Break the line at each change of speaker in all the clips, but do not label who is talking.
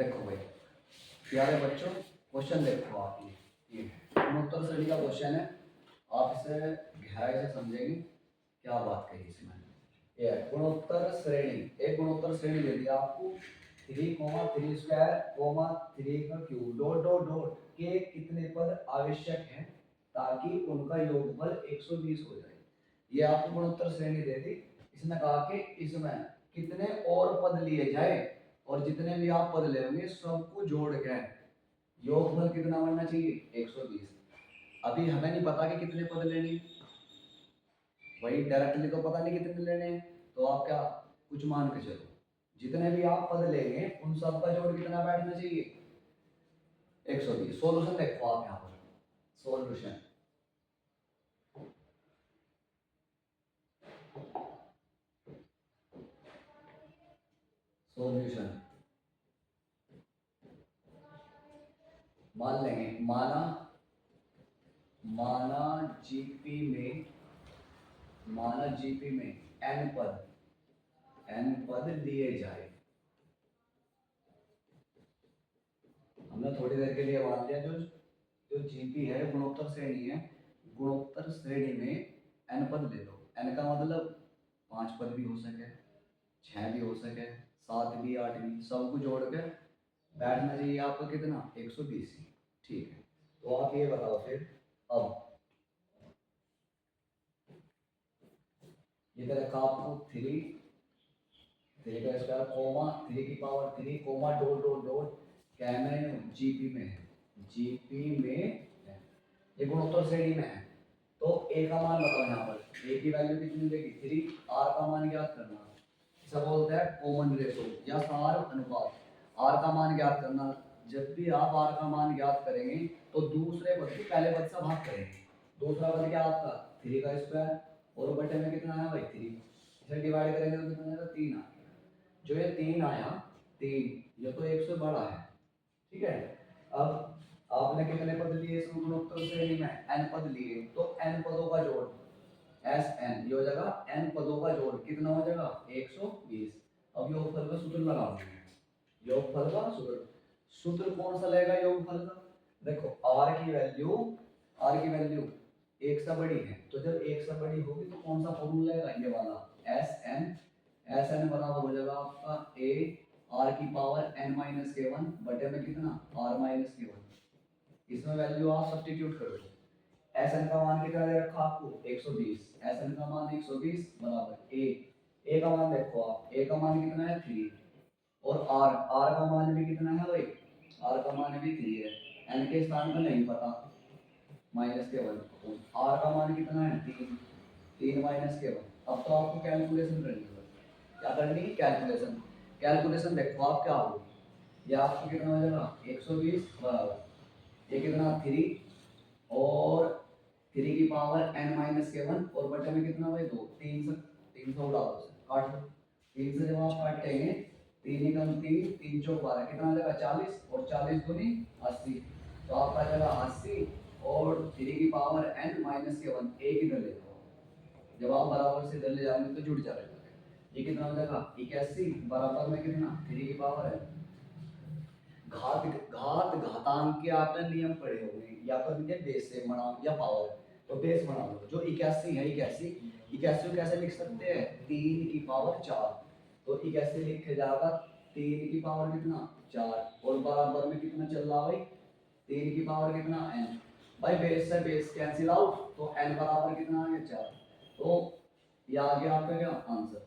देखो भाई प्यारे बच्चों, क्वेश्चन देखो आप ये गुणोत्तर श्रेणी का क्वेश्चन है। आप इसे गहराई से समझेंगे क्या बात कही इसमें। ये गुणोत्तर श्रेणी, एक गुणोत्तर श्रेणी दे दी आपको 3,3² 3 का क्यूब डॉट डॉट डॉट के कितने पद आवश्यक हैं ताकि उनका योगफल 120 हो जाए। ये आपको गुणोत्तर श्रेणी दे दी। इसने कहा कि इसमें कितने और पद लिए जाए और जितने भी आप पद लेंगे सबको जोड़ के योगफल कितना बनना चाहिए 120। अभी हमें नहीं पता कि कितने पद लेने, वही डायरेक्टली तो पता नहीं कितने लेने हैं, तो आप क्या कुछ मान के चलो जितने भी आप पद लेंगे उन सब का जोड़ कितना बैठना चाहिए 120। सॉल्यूशन देखो आप यहाँ पर, सॉल्यूशन सॉल्यूशन मान लेंगे, माना जीपी में n पद लिए जाए। हमने थोड़ी देर के लिए मान लिया जो जो जीपी है गुणोत्तर श्रेणी है, गुणोत्तर श्रेणी में n पद ले लो। n का मतलब 5 पद भी हो सके, 6 भी हो सके, 7 भी, 8 भी, सबको जोड़ के बैठना चाहिए आपका कितना 120। ठीक है, तो आप ये बताओ फिर अब ये रखा आपको 3 का स्क्वायर कोमा 3 की power 3 comma dot dot dot क्या है जीपी में है, जीपी में है, ये गुणोत्तर श्रेणी में है। तो ए का मान बताओ यहाँ पर, ए की वैल्यू कितनी देगी 3, आर का मान ज्ञात करना, इसे बोलते हैं कॉमन रेशो या सार अनुपात। आर का मान ज्ञात करना, जब भी आप आर का मान ज्ञात करेंगे तो दूसरे पद को पहले पद से भाग करेंगे। दूसरा पद क्या आपका 3 का स्क्वायर और बटे में कितना आया भाई 3, इसे डिवाइड करेंगे तो कितना आएगा 3 आ। जो ये 3 आया 3, ये तो 1 से बड़ा है, ठीक है। अब आपने कितने पद लिए इस गुणोत्तर श्रेणी में n पद लिए, तो n पदों का जोड़ Sn, ये हो जाएगा n पदों का जोड़ कितना हो जाएगा 120। अब योगफल का सूत्र लगा देंगे, योगफल का सूत्र कौन सा लगेगा योगफल का, देखो r की वैल्यू 1 से बड़ी है, तो जब 1 से बड़ी होगी तो कौन सा फॉर्मूला लगेगा ये वाला Sn बराबर हो जाएगा आपका a r की पावर n-k1 बटे में कितना r-k1। इसमें वैल्यू आप सब्स्टिट्यूट करो, Sn का मान कितना दे रखा आपको 120, Sn का मान 120 बराबर a का मान देखो आप, a का मान कितना है 3 और r का मान भी कितना है भाई, r का मान भी 3 है, n के स्थान पर नहीं पता -k1, r का मान कितना है 3 -k1। अब तो आपको कैलकुलेशन करनी है, क्या करनी है कैलकुलेशन देखो आप क्या होगी, ये आपको कितना हो जाएगा 120 बराबर ये कितना 3 और 3 की पावर n-k1 और बटे में कितना भाई 2, 300 उड़ा दो काट दो, 3 से जब आप काटेंगे 3 एकम 3 3 चौक 12 कितना आ जाएगा 40 और 40 दूनी 80, तो आपका आ जाएगा 80 और 3 की पावर n-k1 एक इधर ले जाओ, जब आप बराबर से इधर ले जाओगे तो जुड़ जाएगा, ये कितना हो जाएगा 81 बराबर में कितना 3 की पावर है घातांक के आपने नियम पढ़े होंगे, या तो इनके बेस से बनाओ या पावर, तो बेस बना लो। जो 81 है 81 को कैसे लिख सकते हैं 3 की पावर 4, तो 81 लिखे जाएगा 3 की पावर कितना 4 और बराबर में कितना चल रहा भाई 3 की पावर कितना n, भाई बेस से बेस कैंसिल आउट, तो n बराबर कितना आ गया 4, तो ये आ गया आपका क्या आंसर।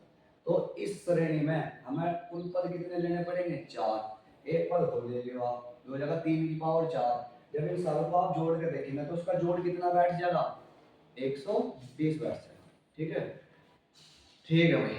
तो इस श्रेणी में हमें कुल पद कितने लेने पड़ेंगे 4, एक पद को ले लियो आप, हो जाएगा 3 की पावर 4, जब इन सारों को आप जोड़ के देखेंगे तो उसका जोड़ कितना बैठ जाएगा 120 बैठ जाएगा, ठीक है भाई।